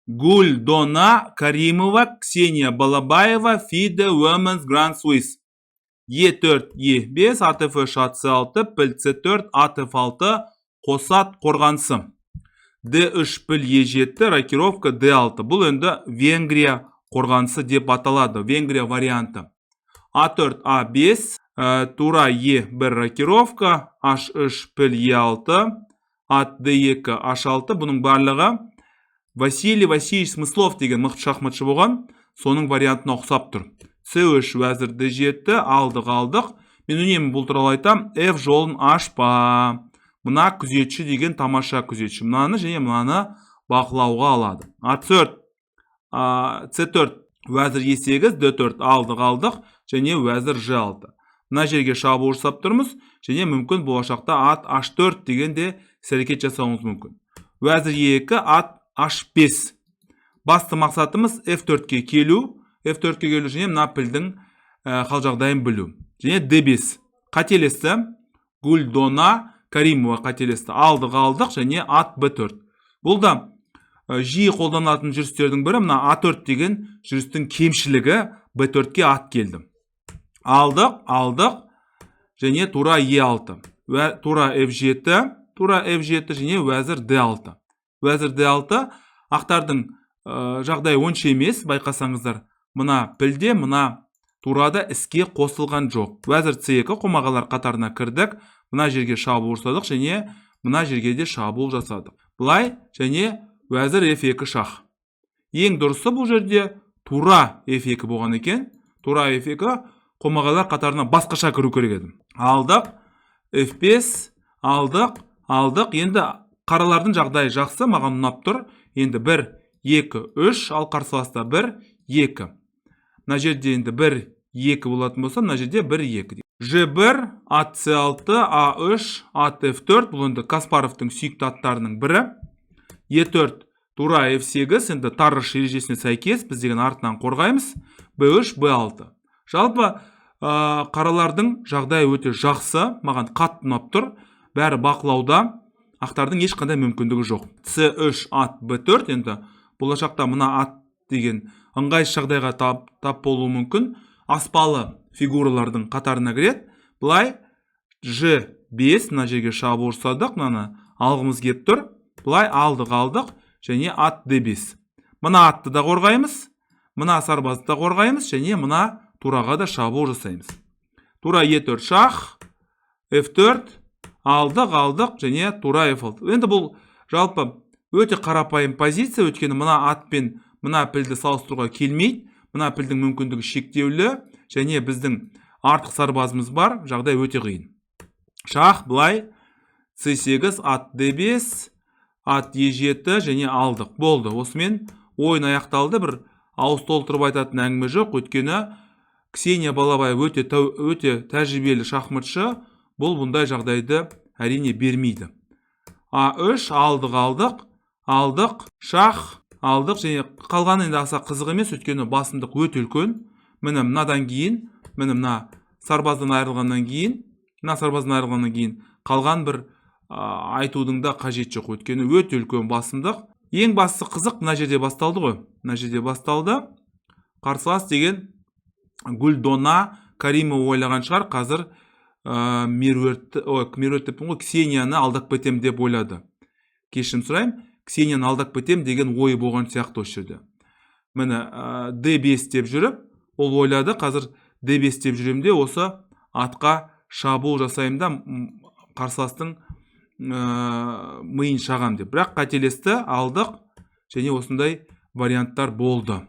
Гульдона Каримова, Ксения Балабаева, FIDE Women's Grand Swiss. E4, E5, ATF шатсы 6, піл C4, ATF 6, қосат қорғансы. D3 піл E7, рокировка D6. Бұл енді Венгрия қорғансы деп аталады. Венгрия варианты. A4, A5, тура E1 рокировка, H3 піл E6, ат D2, H6. Бұның барлығы Василий Васильевич Смыслов деген мықты шахматшы болған, соның вариантына ұқсап тұр. C3 вәзір D7, алдық. Мен үнемі бұл туралы айтам, F жолын ашпа. Мына күзетші деген тамаша күзетші. Мынаны және мынаны бақылауға алады. C4 вәзір E8, D4 алдық және вәзір G6. Мына жерге шабуыл жасап тұрмыз және мүмкін болашақта ат H4 дегенде әрекет жасауымыз мүмкін. Вәзір E2, ат H5. Басты мақсатымыз F4-ке келу. F4-ке келу және мына пілдің қал жағдайын білу. Және D5. Қателесті. Гульдона Каримова қателесті. Алдық және ат B4. Бұл да жиі қолданатын жүрістердің бірі. Мына A4 деген жүрістің кемшілігі B4-ке ат келді. Алдық және тура E6. Тура F7 және вәзір D6. Вәзір D6 ақтардың жағдай онша емес, байқасаңыздар. Мына пілде, мына турада іске қосылған жоқ. Вәзір C2 қомағалар қатарына кірдік. Мына жерге шабуыл жасадық және мына жерге де шабуыл жасадық. Бұлай және вәзір F2 шах. Ең дұрысы бұл жерде тура F2 болған екен. Тура F2 қомағалар қатарына басқаша кіру керек еді. Алдық, F5, алдық. Енді қаралардың жағдайы жақсы, маған ұнап тұр. Енді 1, 2, 3, ал қарсыласта 1, 2. Мына жерде енді 1, 2 болатын болса, мына жерде 1, 2. G1, ат C6, A3, ат F4. Бұл енді Каспаровтың сүйікті аттарының бірі. E4, тура F8, енді тарыш ережесіне сәйкес, біз деген артынан қорғаймыз. B3, B6. Жалпы қаралардың жағдайы өте жақсы, маған қатты ұнап тұр. Бәрі бақылауда. Ақтардың ешқандай мүмкіндігі жоқ. C3, ат B4. Енді болашақта мына ат деген ыңғайсыз жағдайға тап болуы мүмкін. Аспалы фигуралардың қатарына кіреді. Бұлай G5, мына жерге шабуыл жасадық, мынаны алғымыз келіп тұр. Бұлай алдық және ат D5. Мына атты да қорғаймыз, мына сарбазды да қорғаймыз және мына тураға да шабуыл жасаймыз. Тура E4 шах, F4, алдық және тура F6. Енді бұл жалпы өте қарапайым позиция, өйткені мына атпен мына пілді салыстыруға келмейді. Мына пілдің мүмкіндігі шектеулі және біздің артық сарбазымыз бар, жағдай өте қиын. Шах былай C8, ат D5, ат E7 және алдық. Болды. Осымен ойын аяқталды. Бір ауыз толтырып айтатын әңгіме жоқ, өйткені Ксения Балабаева өте тәжірибелі шахматшы. Бұл бұндай жағдайды әрине бермейді. A3, алдық, шах, алдық және қалған енді аса қызық емес, өйткені басымдық өте үлкен. Міне мынадан кейін, мына сарбаздан айырылғаннан кейін, қалған бір айтудың да қажет жоқ, өйткені өте үлкен басымдық. Ең басты қызық мына жерде басталды ғой. Мына жерде басталды. Қарсылас деген Гульдона Каримова ойлаған шығар, қазір Ксенияны алдап кетем деп ойлады. Кешірім сұрайым, Ксенияны алдап кетем деген ойы болған сияқты осы жерде. Міне D5 деп жүріп, ол ойлады, қазір D5 деп жүремде осы атқа шабуыл жасаймда қарсыластың миын шағам деп. Бірақ қателесті, алдық және осындай варианттар болды.